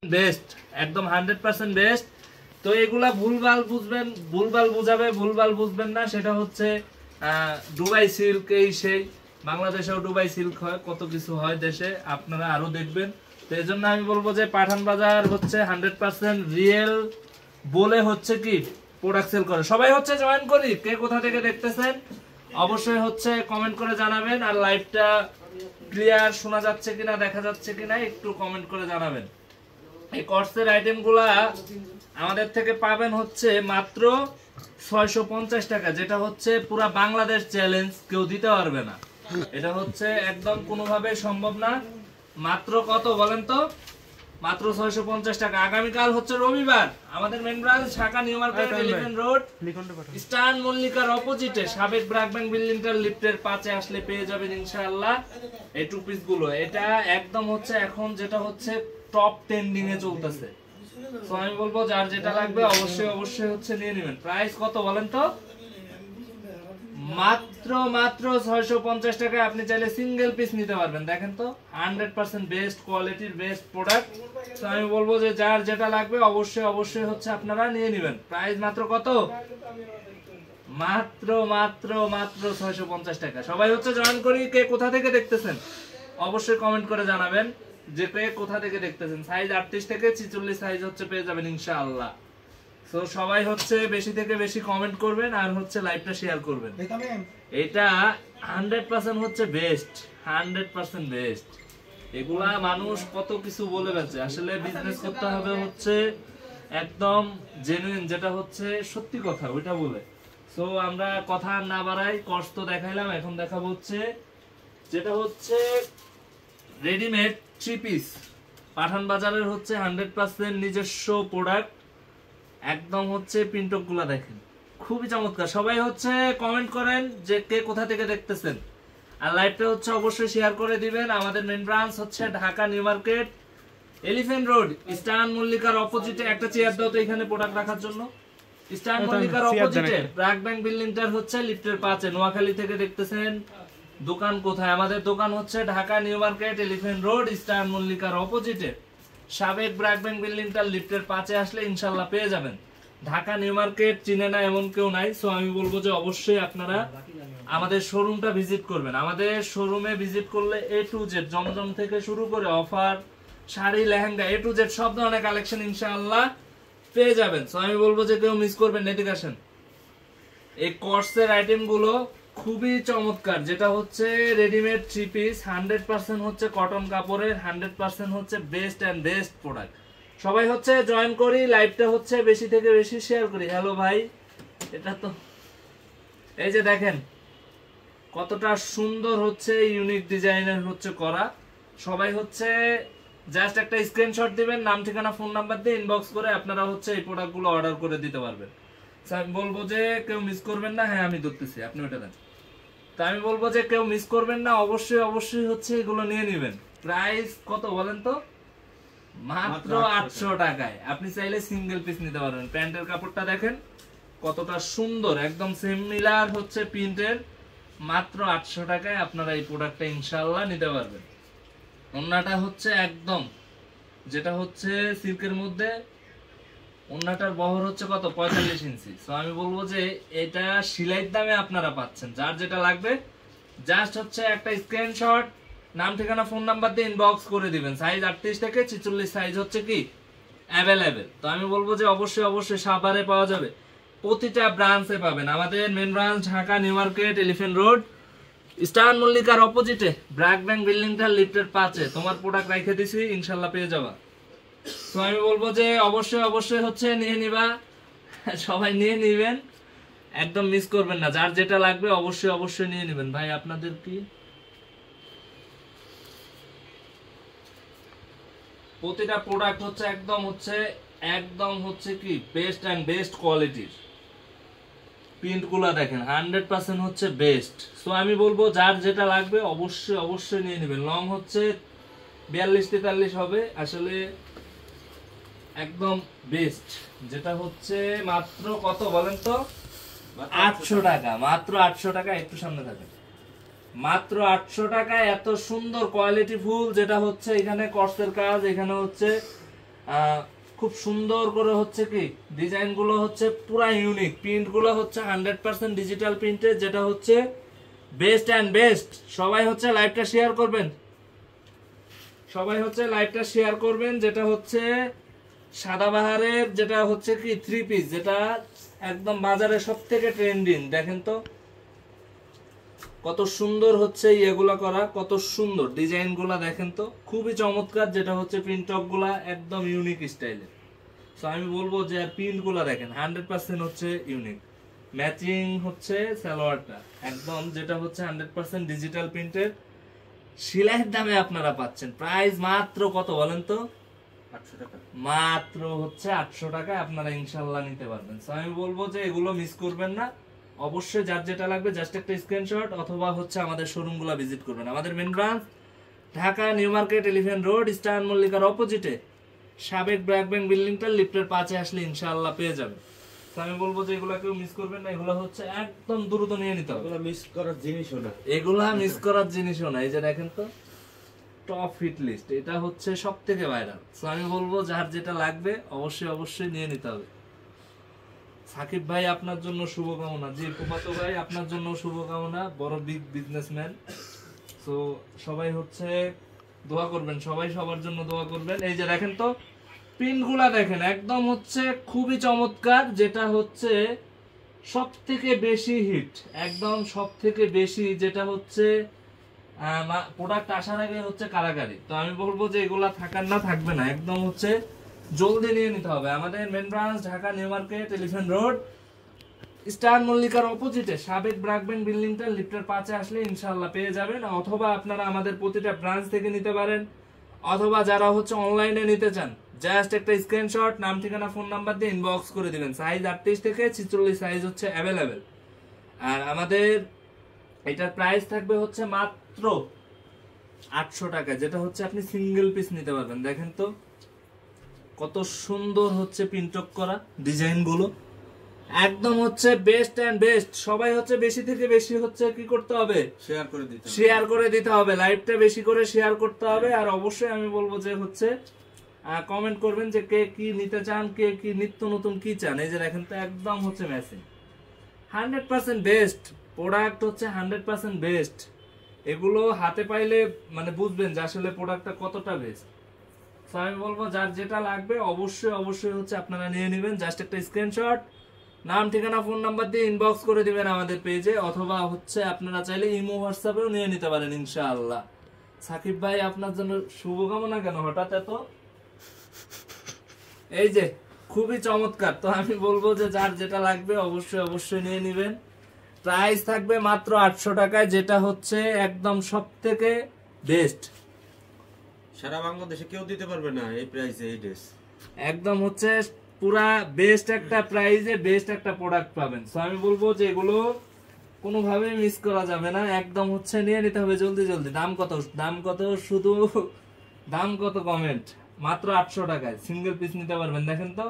Best, একদম 100% best. তো এগুলা ভুলভাল বুঝবেন, ভুলভাল বুঝাবে, ভুলভাল বুঝবেন না। সেটা হচ্ছে দুবাই সিল্ক, এই সেই বাংলাদেশেও দুবাই সিল্ক হয়, কত কিছু হয় দেশে, আপনারা আরো দেখবেন। তো এই জন্য আমি বলবো যে পাঠান বাজার হচ্ছে 100% রিয়েল বলে হচ্ছে কি প্রোডাক্ট সেল করে। সবাই হচ্ছে জয়েন করি, কে কোথা থেকে দেখতেছেন অবশ্যই হচ্ছে কমেন্ট করে জানাবেন। আর লাইভটা ক্লিয়ার শোনা যাচ্ছে কিনা, দেখা যাচ্ছে কিনা একটু কমেন্ট করে জানাবেন। এই কর্সের আইটেমগুলা আমাদের থেকে পাবেন হচ্ছে মাত্র 650 টাকা, যেটা হচ্ছে পুরা বাংলাদেশ চ্যালেঞ্জ, কেউ দিতে পারবে না। এটা হচ্ছে একদম কোনোভাবে সম্ভব না। মাত্র কত বলেন তো? মাত্র 650 টাকা। আগামীকাল হচ্ছে রবিবার, আমাদের main branch Dhaka new market, elephant road, star মল্লিকার অপোজিটে সাবেক ব্র্যাক ব্যাংক বিল্ডিংটার লিফটের 5-এ আসলে পেয়ে যাবেন ইনশাআল্লাহ এই টু পিস গুলো। এটা একদম হচ্ছে এখন যেটা হচ্ছে টপ ট্রেন্ডিং এ চলতেছে। তো আমি বলবো যার যেটা লাগবে অবশ্যই অবশ্যই হচ্ছে নিয়ে নেবেন। প্রাইস কত বলেন তো? মাত্র 650 টাকায় আপনি চাইলে সিঙ্গেল পিস নিতে পারবেন। দেখেন তো 100% বেস্ট কোয়ালিটির বেস্ট প্রোডাক্ট। তো আমি বলবো যে যার যেটা লাগবে অবশ্যই অবশ্যই হচ্ছে আপনারা নিয়ে নেবেন। প্রাইস মাত্র কত? মাত্র 650 টাকা। সবাই হচ্ছে জয়েন করি, কে কোথা থেকে দেখতেছেন অবশ্যই কমেন্ট করে জানাবেন যে কে কোথা থেকে দেখতেছেন। সাইজ 38 থেকে 46 সাইজ হচ্ছে পেয়ে যাবেন ইনশাআল্লাহ। তো সবাই হচ্ছে বেশি থেকে বেশি কমেন্ট করবেন আর হচ্ছে লাইভটা শেয়ার করবেন। এটা 100% হচ্ছে বেস্ট, 100% বেস্ট। এগুলা মানুষ কত কিছু বলে বেচে, আসলে বিজনেস করতে হবে হচ্ছে একদম জেনুইন, যেটা হচ্ছে সত্যি কথা ওইটা বলে। সো আমরা কথা না বাড়াই, কষ্ট দেখাইলাম, এখন দেখাবো হচ্ছে যেটা হচ্ছে রেডিমেড থ্রি পিস। পাঠান বাজারের হচ্ছে 100% নিজস্ব প্রোডাক্ট, একদম হচ্ছে প্রিন্টক গুলা দেখেন খুবই চমৎকার। সবাই হচ্ছে কমেন্ট করেন যে কে কোথা থেকে দেখতেছেন, আর লাইভটা হচ্ছে অবশ্যই শেয়ার করে দিবেন। আমাদের মেন ব্রাঞ্চ হচ্ছে Dhaka new market, elephant road, star মল্লিকার অপোজিটে। একটা চেয়ার দাও তো এখানে প্রোডাক্ট রাখার জন্য। স্টান মল্লিকার অপোজিটে ব্র্যাক ব্যাংক বিল্ডিংটার হচ্ছে লিফটের 5-এ। নোয়াখালী থেকে দেখতেছেন দোকান কোথায়? আমাদের দোকান হচ্ছে Dhaka new market, elephant road, star মল্লিকার অপোজিটে সাবেক ব্র্যাক ব্যাংক বিল্ডিংটার লিফটের 5-এ আসলে ইনশাআল্লাহ পেয়ে যাবেন। ঢাকা নিউ মার্কেট চিনে না এমন কেউ নাই। সো আমি বলবো যে অবশ্যই আপনারা আমাদের শোরুমটা ভিজিট করবেন। আমাদের শোরুমে ভিজিট করলে এ টু জেড, জমজম থেকে শুরু করে offer, sari, lehenga, A to Z সব ধরনের কালেকশন ইনশাআল্লাহ পেয়ে যাবেন। সো আমি বলবো যে কেউ মিস করবেন না, এদিকে আসেন। এই কর্সের আইটেম গুলো খুবই চমৎকার, যেটা হচ্ছে রেডিমেড থ্রি পিস, 100% হচ্ছে কটন কাপড়ের, 100% হচ্ছে বেস্ট এন্ড বেস্ট প্রোডাক্ট। সবাই হচ্ছে জয়েন করি, লাইভটা হচ্ছে বেশি থেকে বেশি শেয়ার করি। হ্যালো ভাই, এটা তো এই যে দেখেন কতটা সুন্দর হচ্ছে ইউনিক ডিজাইনের হচ্ছে করা। সবাই হচ্ছে জাস্ট একটা স্ক্রিনশট দিবেন, নাম ঠিকানা ফোন নাম্বার দিয়ে ইনবক্স করে আপনারা হচ্ছে এই প্রোডাক্টগুলো অর্ডার করে দিতে পারবেন। আমি বলবো যে কেউ মিস করবেন না। হ্যাঁ আমি ধরতেছি, আপনি ওটা দেন। তা আমি বলবো যে কেউ মিস করবেন না, অবশ্যই অবশ্যই হচ্ছে এগুলো নিয়ে নেবেন। প্রাইস কত বলেন তো? মাত্র 800 টাকায় আপনি চাইলে সিঙ্গেল পিস নিতে পারবেন। প্যান্টের কাপড়টা দেখেন কতটা সুন্দর, একদম সিমিলার হচ্ছে প্রিন্টের। মাত্র 800 টাকায় আপনারা এই প্রোডাক্টটা ইনশাআল্লাহ নিতে পারবেন। ওন্নাটা হচ্ছে একদম যেটা হচ্ছে সিল্কের মধ্যে, ওন্নাটার বহর হচ্ছে কত? 45 ইঞ্চি। সো আমি বলবো যে এটা সেলাইয়ের দামে আপনারা পাচ্ছেন। যার যেটা লাগবে জাস্ট হচ্ছে একটা স্ক্রিনশট, নাম ঠিকানা ফোন নাম্বার দিয়ে ইনবক্স করে দিবেন। সাইজ 38 থেকে 46 সাইজ হচ্ছে কি অ্যাভেলেবেল। তো আমি বলবো যে অবশ্যই অবশ্যই সাভারে পাওয়া যাবে, প্রতিটা ব্রাঞ্চে পাবেন। আমাদের main branch Dhaka new market, elephant road, star মল্লিকার অপোজিটে ব্র্যাক ব্যাংক বিল্ডিংটার লিফটের 5-এ। তোমার প্রোডাক্ট রেখে দিছি, ইনশাআল্লাহ পেয়ে যাবা। তো আমি বলবো যে অবশ্যই অবশ্যই হচ্ছে নিয়ে নিবা, সবাই নিয়ে নিবেন, একদম মিস করবেন না। যার যেটা লাগবে অবশ্যই অবশ্যই নিয়ে নেবেন। ভাই আপনাদের কি প্রতিটা প্রোডাক্ট হচ্ছে একদম হচ্ছে কি বেস্ট এন্ড বেস্ট কোয়ালিটির। প্রিন্ট গুলা দেখেন 100% হচ্ছে বেস্ট। সো আমি বলবো যার যেটা লাগবে অবশ্যই অবশ্যই নিয়ে নেবেন। লং হচ্ছে 42-43 হবে, আসলে একদম বেস্ট। যেটা হচ্ছে মাত্র কত বলেন তো? 800 টাকা। মাত্র 800 টাকা। একটু সামনে থাকেন। মাত্র 800 টাকায় এত সুন্দর কোয়ালিটি ফুল, যেটা হচ্ছে এখানে কর্সের কাজ, এখানে হচ্ছে খুব সুন্দর করে হচ্ছে কি ডিজাইন গুলো হচ্ছে পুরা ইউনিক, প্রিন্ট গুলো হচ্ছে 100% ডিজিটাল প্রিন্টের, যেটা হচ্ছে বেস্ট অ্যান্ড বেস্ট। সবাই হচ্ছে লাইভটা শেয়ার করবেন, সবাই হচ্ছে লাইভটা শেয়ার করবেন। যেটা হচ্ছে সাদাবাহারের, যেটা হচ্ছে কি 3 পিস, যেটা একদম বাজারে সব থেকে ট্রেন্ডিং। দেখেন তো কত সুন্দর হচ্ছে এগুলা করা, কত সুন্দর ডিজাইন গুলা দেখেন তো, খুবই চমৎকার। যেটা হচ্ছে প্রিন্ট টপ গুলা একদম ইউনিক স্টাইলের। সো আমি বলবো যে প্রিন্ট গুলা দেখেন 100% হচ্ছে ইউনিক। ম্যাচিং হচ্ছে সালোয়ারটা একদম, যেটা হচ্ছে 100% ডিজিটাল প্রিন্টের। সেলাইয়ের দামে আপনারা পাচ্ছেন, প্রাইস মাত্র কত বলেন তো? 800 টাকা। মাত্র হচ্ছে 800 টাকায় আপনারা ইনশাল্লাহ নিতে পারবেন। সো আমি বলবো যে এগুলো মিস করবেন না, অবশ্যই যার যেটা লাগবে জাস্ট একটা স্ক্রিনশট অথবা হচ্ছে আমাদের শোরুমগুলো ভিজিট করবেন। আমাদের main branch Dhaka new market, elephant road, star মল্লিকার অপোজিটে সাবেক ব্র্যাক ব্যাংক বিল্ডিংটা লিফটের 5-এ আসলে ইনশাআল্লাহ পেয়ে যাবেন। তো আমি বলবো যে এগুলা কেউ মিস করবেন না, এগুলো হচ্ছে একদম দ্রুত নিয়ে নিতে হবে। এগুলো মিস করার জিনিসও না, এগুলা মিস করার জিনিসও না। এই যে দেখেন তো টপ হিট লিস্ট, এটা হচ্ছে সব থেকে ভাইরাল। সো আমি বলবো যার যেটা লাগবে অবশ্যই অবশ্যই নিয়ে নিতে হবে। সাকিব ভাই আপনার জন্য শুভকামনা, জি ফুফাতো ভাই আপনার জন্য শুভকামনা, বড় বিগ বিজনেসম্যান। সো সবাই হচ্ছে দোয়া করবেন, সবাই সবার জন্য দোয়া করবেন। এই যে দেখেন তো পিনগুলা দেখেন একদম হচ্ছে খুবই চমৎকার, যেটা হচ্ছে সব থেকে বেশি হিট, একদম সব থেকে বেশি, যেটা হচ্ছে প্রোডাক্ট আসার আগে হচ্ছে কারাগারি। তো আমি বলবো যে এগুলা থাকার না থাকবে না, একদম হচ্ছে জলদি নিয়ে নিতে হবে। আমাদের main branch Dhaka new market, elephant road, star মল্লিকার অপোজিটে সাবেক ব্র্যাক ব্যাংক বিল্ডিংটা লিফটের 5-এ আসলে ইনশাআল্লাহ পেয়ে যাবেন। অথবা আপনারা আমাদের প্রতিটা ব্রাঞ্চ থেকে নিতে পারেন, অথবা যারা হচ্ছে অনলাইনে নিতে চান জাস্ট একটা স্ক্রিনশট, নাম ঠিকানা ফোন নাম্বার দিয়ে ইনবক্স করে দিবেন। সাইজ 38 থেকে 46 সাইজ হচ্ছে অ্যাভেলেবেল। আর আমাদের এটার প্রাইস থাকবে হচ্ছে মাত্র 800 টাকা, যেটা হচ্ছে আপনি সিঙ্গেল পিস নিতে পারবেন। দেখেন তো কত সুন্দর হচ্ছে প্রিন্টক করা ডিজাইন গুলো, একদম হচ্ছে বেস্ট এন্ড বেস্ট। সবাই হচ্ছে বেশি থেকে বেশি হচ্ছে কি করতে হবে, শেয়ার করে দিতে হবে, শেয়ার করে দিতে হবে, লাইভটা বেশি করে শেয়ার করতে হবে। আর অবশ্যই আমি বলবো যে হচ্ছে কমেন্ট করবেন যে কে কি নিতে চান, কে কি নিত্য নতুন কি চান। এই যে দেখেন তো একদম হচ্ছে ম্যাচিং 100% বেস্ট প্রোডাক্ট, হচ্ছে 100% বেস্ট। এগুলো হাতে পাইলে মানে বুঝবেন যে আসলে প্রোডাক্টটা কতটা বেস্ট। তো আমি বলবো যার যেটা লাগবে অবশ্যই অবশ্যই হচ্ছে আপনারা নিয়ে নেবেন। জাস্ট একটা স্ক্রিনশট, নাম ঠিকানা ফোন নাম্বার দিয়ে ইনবক্স করে দিবেন আমাদের পেজে, অথবা হচ্ছে আপনারা চাইলে ইমো হোয়াটসঅ্যাপেও নিয়ে নিতে পারেন ইনশাআল্লাহ। সাকিব ভাই আপনার জন্য শুভকামনা কেন হঠাৎ এত? এই যে খুবই চমৎকার। তো আমি বলবো যে যার যেটা লাগবে অবশ্যই অবশ্যই নিয়ে নেবেন। প্রাইস থাকবে মাত্র 800 টাকায়, যেটা হচ্ছে একদম সব থেকে বেস্ট। সারা বাংলাদেশে কেউ দিতে পারবে না এই প্রাইসে এই ড্রেস। একদম হচ্ছে পুরা বেস্ট একটা প্রাইসে বেস্ট একটা প্রোডাক্ট পাবেন। সো আমি বলবো যে এগুলো কোনোভাবেই মিস করা যাবে না, একদম হচ্ছে নিয়ে নিতে হবে জলদি জলদি। দাম কত? দাম কত? শুধু দাম কত? কমেন্ট। মাত্র 800 টাকায় সিঙ্গেল পিস নিতে পারবেন। দেখেন তো